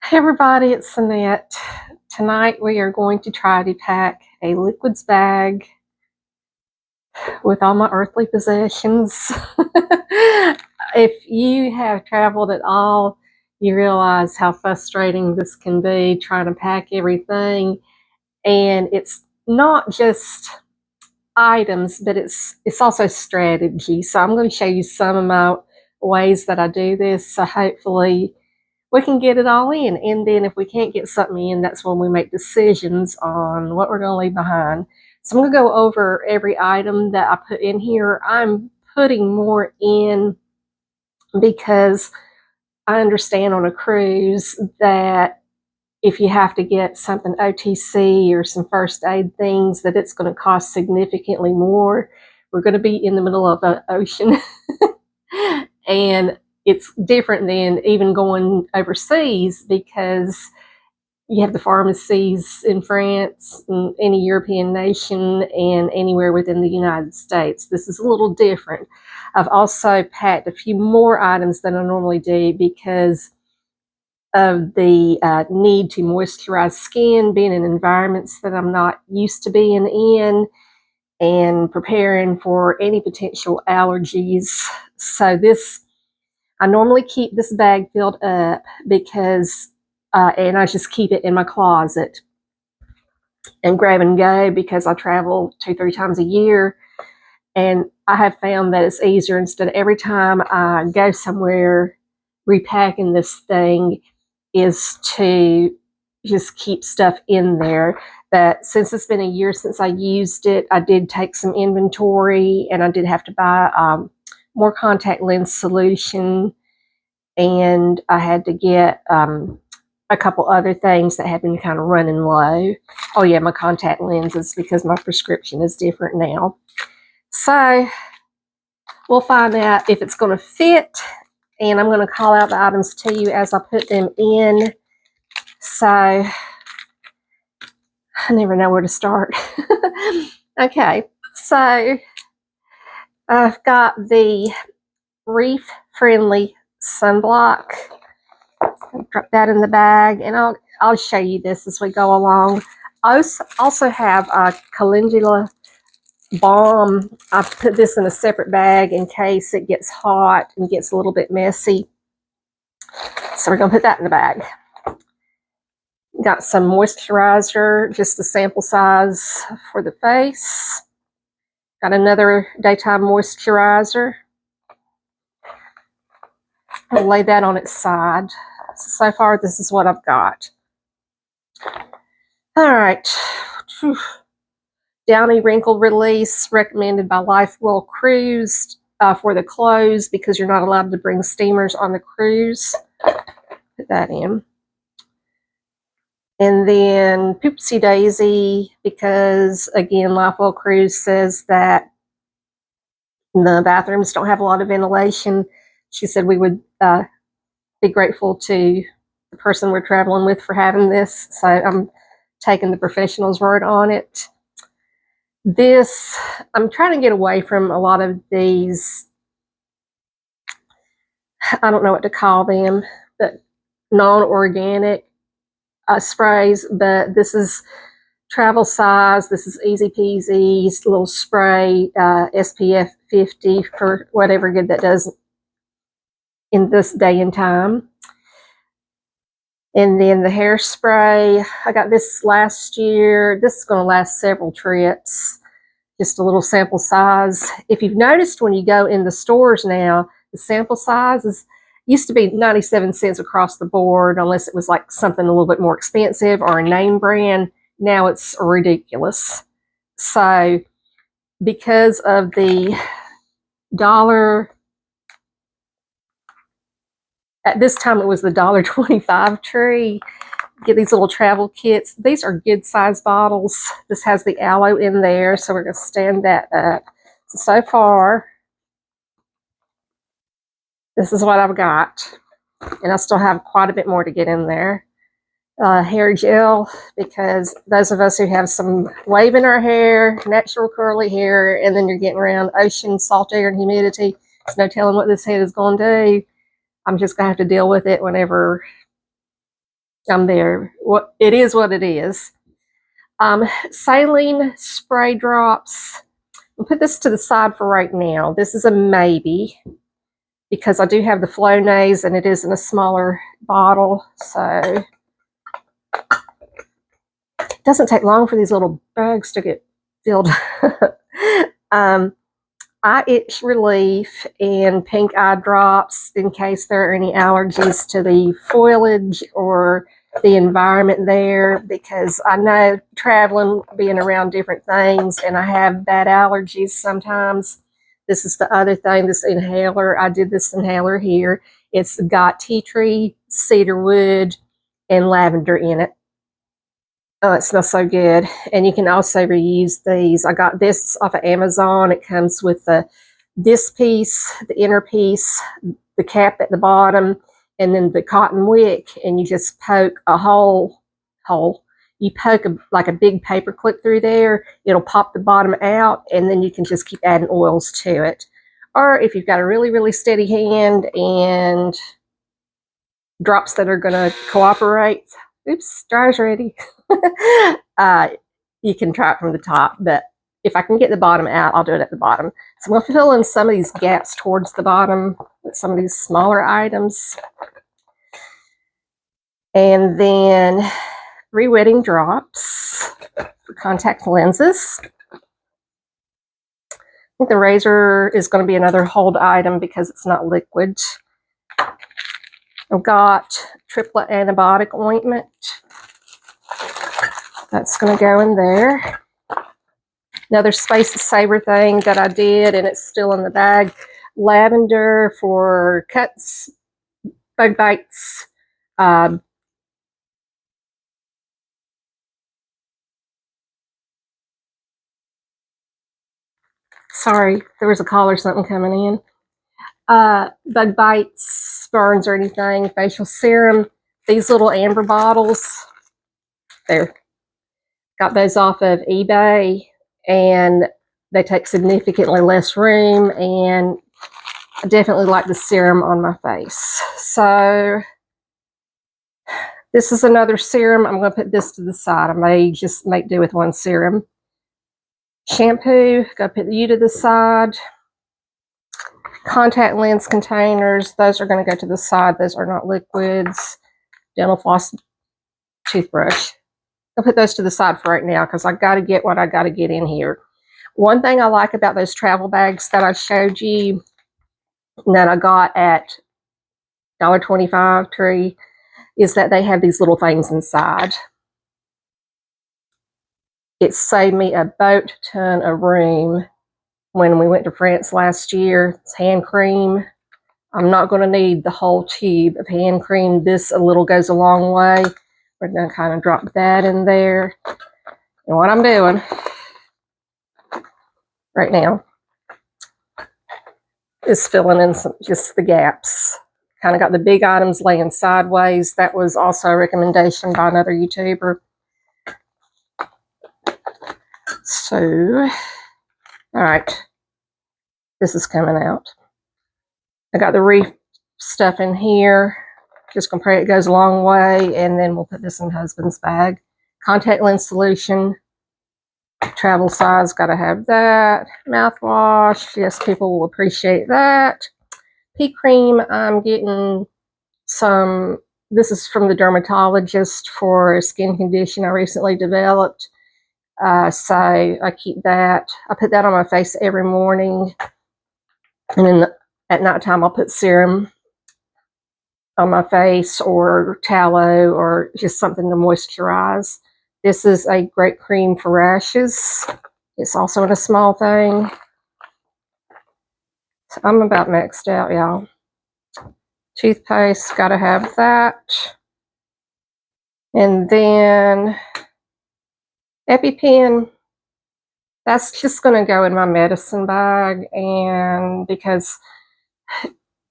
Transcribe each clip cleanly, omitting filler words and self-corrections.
Hey everybody, it's Annette. Tonight we are going to try to pack a liquids bag with all my earthly possessions. If you have traveled at all, you realize how frustrating this can be trying to pack everything. And it's not just items, but it's also strategy. So I'm going to show you some of my ways that I do this. So hopefully we can get it all in. And then if we can't get something in, that's when we make decisions on what we're going to leave behind. So I'm going to go over every item that I put in here. I'm putting more in because I understand on a cruise that if you have to get something OTC or some first aid things, that it's going to cost significantly more. We're going to be in the middle of an ocean. And it's different than even going overseas because you have the pharmacies in France and any European nation and anywhere within the United States. This is a little different. I've also packed a few more items than I normally do because of the need to moisturize skin, being in environments that I'm not used to being in, and preparing for any potential allergies. So I normally keep this bag filled up because, and I just keep it in my closet and grab and go because I travel 2-3 times a year. And I have found that it's easier instead of every time I go somewhere, repacking this thing is to just keep stuff in there. But since it's been a year since I used it, I did take some inventory and I did have to buy more contact lens solution, and I had to get a couple other things that had been kind of running low. Oh yeah, my contact lenses, because my prescription is different now. So we'll find out if it's going to fit, and I'm going to call out the items to you as I put them in. So I never know where to start. Okay, so I've got the reef friendly sunblock. Drop that in the bag, and I'll show you this as we go along. I also have a calendula balm. I put this in a separate bag in case it gets hot and gets a little bit messy. So we're going to put that in the bag. Got some moisturizer, just a sample size for the face. Got another daytime moisturizer. I'll lay that on its side. So far, this is what I've got. All right. Downy Wrinkle Release, recommended by Lifewell Cruise for the clothes because you're not allowed to bring steamers on the cruise. Put that in. And then Poopsie Daisy, because again, Lifewell Cruise says that the bathrooms don't have a lot of ventilation. She said we would be grateful to the person we're traveling with for having this. So I'm taking the professional's word on it. This, I'm trying to get away from a lot of these, I don't know what to call them, but non-organic sprays, but this is travel size. This is easy peasy, little spray, SPF 50 for whatever good that does in this day and time. And then the hairspray, I got this last year. This is going to last several trips. Just a little sample size. If you've noticed when you go in the stores now, the sample sizes used to be 97 cents across the board, unless it was like something a little bit more expensive or a name brand. Now it's ridiculous. So because of the dollar, at this time it was the $1.25 tree, get these little travel kits. These are good size bottles. This has the aloe in there, so we're going to stand that up. So far, this is what I've got, and I still have quite a bit more to get in there. Hair gel, because those of us who have some wave in our hair, natural curly hair, and then you're getting around ocean salt air and humidity, there's no telling what this head is going to do. I'm just going to have to deal with it whenever I'm there. What it is, what it is. Saline spray drops. I'll put this to the side for right now. This is a maybe because I do have the Flonase and it is in a smaller bottle. So it doesn't take long for these little bags to get filled. Eye itch relief and pink eye drops in case there are any allergies to the foliage or the environment there, because I know traveling, being around different things, and I have bad allergies sometimes. This is the other thing, this inhaler. I did this inhaler here. It's got tea tree, cedar wood, and lavender in it. Oh, it smells so good. And you can also reuse these. I got this off of Amazon. It comes with this piece, the inner piece, the cap at the bottom, and then the cotton wick, and you just poke a hole. You poke like a big paper clip through there. It'll pop the bottom out, and then you can just keep adding oils to it. Or if you've got a really, really steady hand and drops that are going to cooperate, oops, dryer's ready. You can try it from the top, but if I can get the bottom out, I'll do it at the bottom. So I'm going to fill in some of these gaps towards the bottom with some of these smaller items. And then re-wetting drops for contact lenses. I think the razor is going to be another hold item because it's not liquid. I've got triplet antibiotic ointment. That's going to go in there. Another Space Saver thing that I did, and it's still in the bag. Lavender for cuts, bug bites. Sorry, there was a call or something coming in. Bug bites, burns, or anything. Facial serum. These little amber bottles. There. Got those off of eBay, and they take significantly less room, and I definitely like the serum on my face. So this is another serum. I'm going to put this to the side. I may just make do with one serum. Shampoo, going to put you to the side. Contact lens containers, those are going to go to the side. Those are not liquids. Dental floss, toothbrush. I'll put those to the side for right now because I got to get what I got to get in here. One thing I like about those travel bags that I showed you that I got at $1.25 Tree is that they have these little things inside. It saved me a boat ton of room when we went to France last year. It's hand cream. I'm not going to need the whole tube of hand cream. This a little goes a long way. We're going to kind of drop that in there. And what I'm doing right now is filling in just the gaps. Kind of got the big items laying sideways. That was also a recommendation by another YouTuber. So, all right. This is coming out. I got the reef stuff in here. Just gonna pray it goes a long way, and then we'll put this in husband's bag. Contact lens solution, travel size, gotta have that. Mouthwash, yes, people will appreciate that. Pea cream, I'm getting some, this is from the dermatologist for a skin condition I recently developed. So I keep that. I put that on my face every morning, and then at nighttime I'll put serum on my face or tallow or just something to moisturize. This is a great cream for rashes. It's also in a small thing. So I'm about maxed out, y'all. Toothpaste, gotta have that. And then EpiPen, that's just gonna go in my medicine bag, and because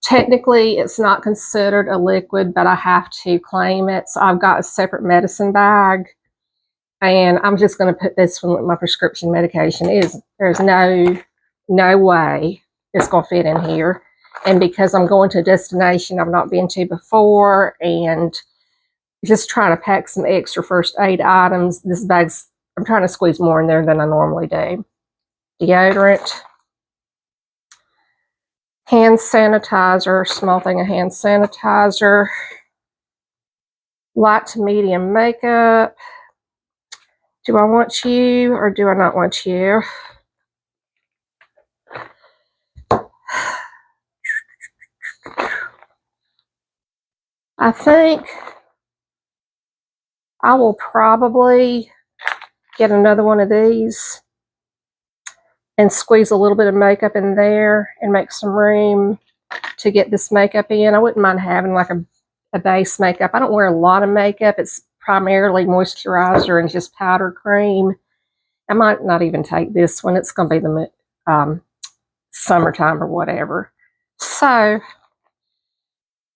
technically it's not considered a liquid, but I have to claim it. So I've got a separate medicine bag, and I'm just going to put this one with my prescription medication. There's no way it's going to fit in here. And because I'm going to a destination I've not been to before, and just trying to pack some extra first aid items. This bag's, I'm trying to squeeze more in there than I normally do. Deodorant. Hand sanitizer, small thing of hand sanitizer. Light to medium makeup. Do I want you or do I not want you? I think I will probably get another one of these and squeeze a little bit of makeup in there and make some room to get this makeup in. I wouldn't mind having like a base makeup. I don't wear a lot of makeup. It's primarily moisturizer and just powder cream. I might not even take this one. It's going to be the summertime or whatever. So,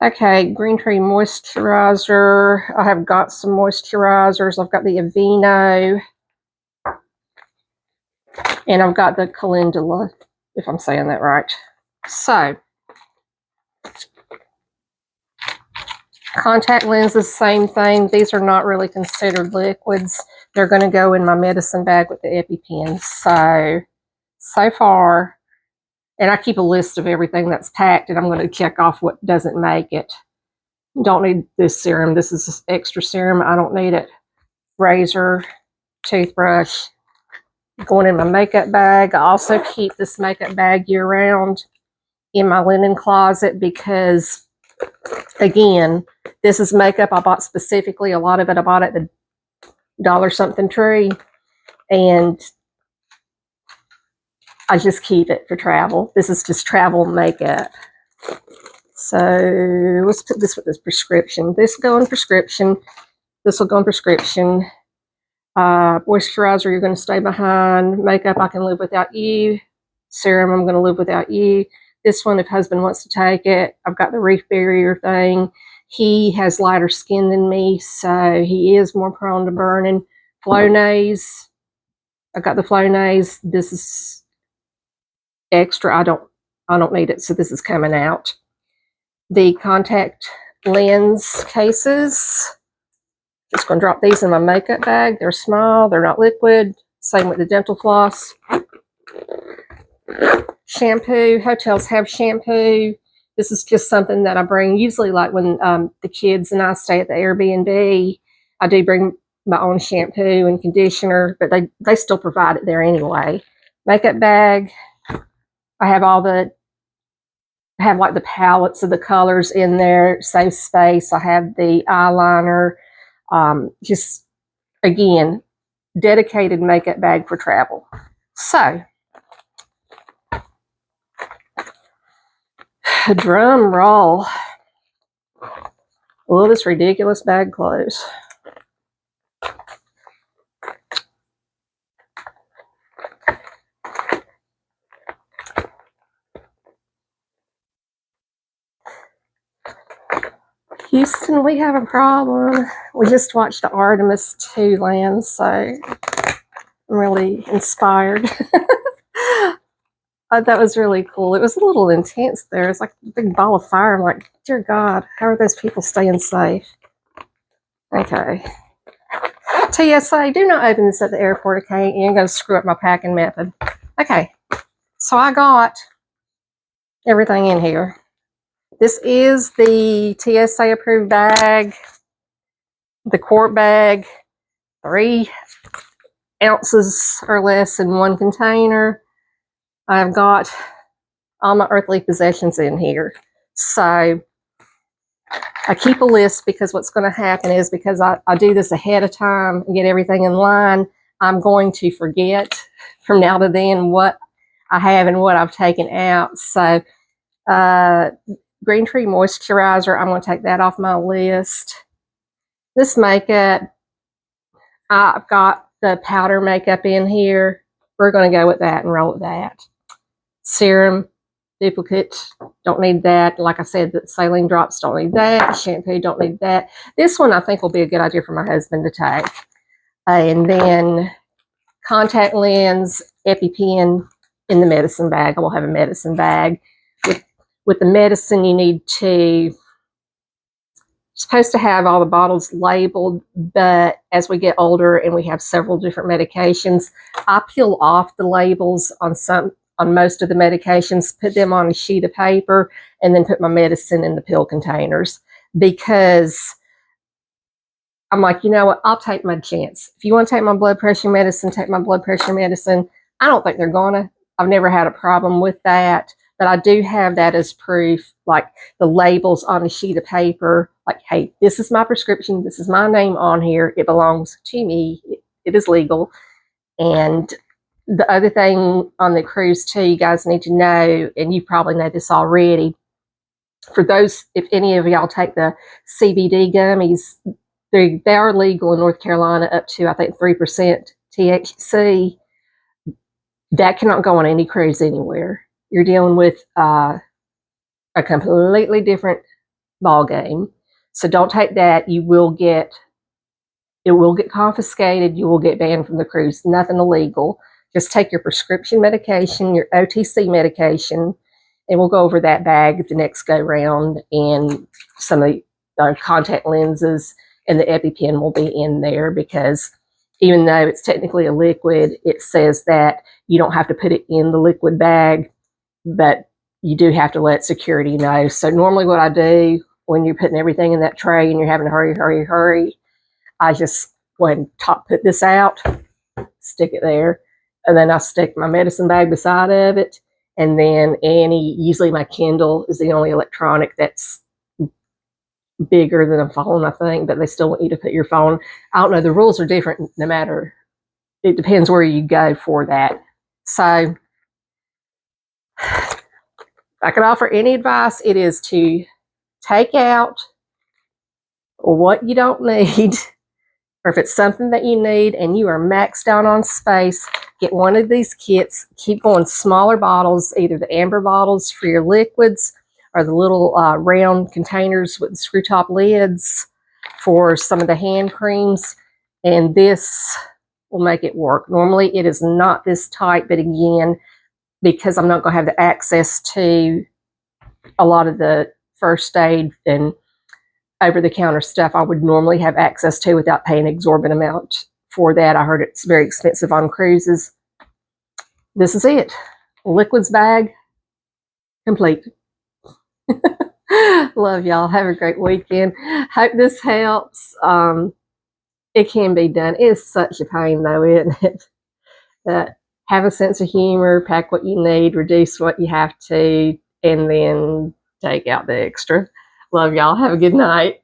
okay, Green Tree moisturizer. I have got some moisturizers. I've got the Aveeno. And I've got the Calendula, if I'm saying that right. So, contact lenses, same thing. These are not really considered liquids. They're going to go in my medicine bag with the EpiPen. So far, and I keep a list of everything that's packed, and I'm going to check off what doesn't make it. Don't need this serum. This is extra serum. I don't need it. Razor, toothbrush, going in my makeup bag. I also keep this makeup bag year-round in my linen closet because, again, this is makeup I bought specifically. A lot of it I bought at the Dollar Something Tree, and I just keep it for travel. This is just travel makeup. So let's put this with this prescription. This will go in prescription. This will go in prescription. Moisturizer, you're going to stay behind. Makeup, I can live without you. Serum, I'm going to live without you. This one, if husband wants to take it, I've got the reef barrier thing. He has lighter skin than me, so he is more prone to burning. Flonase, I've got the Flonase. This is extra. I don't need it, so this is coming out. The contact lens cases. Just going to drop these in my makeup bag. They're small. They're not liquid. Same with the dental floss. Shampoo. Hotels have shampoo. This is just something that I bring. Usually like when the kids and I stay at the Airbnb, I do bring my own shampoo and conditioner, but they still provide it there anyway. Makeup bag. I have like the palettes of the colors in there. Save space. I have the eyeliner. Just, again, dedicated makeup bag for travel. So, drum roll. Will this ridiculous bag close? Houston, we have a problem. We just watched the Artemis 2 land, so I'm really inspired. That was really cool. It was a little intense there. It's like a big ball of fire. I'm like, dear God, how are those people staying safe? Okay. TSA, do not open this at the airport, okay? You ain't going to screw up my packing method. Okay. So I got everything in here. This is the TSA approved bag, the quart bag, 3 ounces or less in one container. I've got all my earthly possessions in here. So I keep a list because what's going to happen is because I do this ahead of time and get everything in line, I'm going to forget from now to then what I have and what I've taken out. So Green Tree moisturizer, I'm going to take that off my list. This makeup, I've got the powder makeup in here. We're going to go with that and roll with that. Serum, duplicate, don't need that. Like I said, the saline drops, don't need that. Shampoo, don't need that. This one I think will be a good idea for my husband to take. And then contact lens, EpiPen in the medicine bag. I will have a medicine bag. With the medicine, you need to supposed to have all the bottles labeled, but as we get older and we have several different medications, I peel off the labels on most of the medications, put them on a sheet of paper, and then put my medicine in the pill containers, because I'm like, you know what, I'll take my chance. If you want to take my blood pressure medicine, take my blood pressure medicine. I don't think they're gonna. I've never had a problem with that, but I do have that as proof, like the labels on a sheet of paper, like, hey, this is my prescription, this is my name on here, it belongs to me, it is legal. And the other thing on the cruise too, you guys need to know, and you probably know this already, for those, if any of y'all take the CBD gummies, they are legal in North Carolina up to, I think, 3% THC. That cannot go on any cruise anywhere. You're dealing with a completely different ball game. So don't take that. It will get confiscated. You will get banned from the cruise. Nothing illegal. Just take your prescription medication, your OTC medication, and we'll go over that bag the next go round, and some of the contact lenses and the EpiPen will be in there, because even though it's technically a liquid, it says that you don't have to put it in the liquid bag, but you do have to let security know. So normally what I do when you're putting everything in that tray and you're having to hurry, I just go ahead and put this out, stick it there, and then I stick my medicine bag beside of it. And then usually my Kindle is the only electronic that's bigger than a phone, I think, but they still want you to put your phone. I don't know, the rules are different no matter, it depends where you go for that. So if I could offer any advice, it is to take out what you don't need, or if it's something that you need and you are maxed out on space, get one of these kits. Keep going smaller bottles, either the amber bottles for your liquids or the little round containers with the screw top lids for some of the hand creams, and this will make it work. Normally it is not this tight, but again, because I'm not going to have the access to a lot of the first aid and over-the-counter stuff I would normally have access to without paying an exorbitant amount for that. I heard it's very expensive on cruises. This is it. Liquids bag complete. Love y'all. Have a great weekend. Hope this helps. It can be done. It's such a pain though, isn't it? Have a sense of humor, pack what you need, reduce what you have to, and then take out the extra. Love y'all. Have a good night.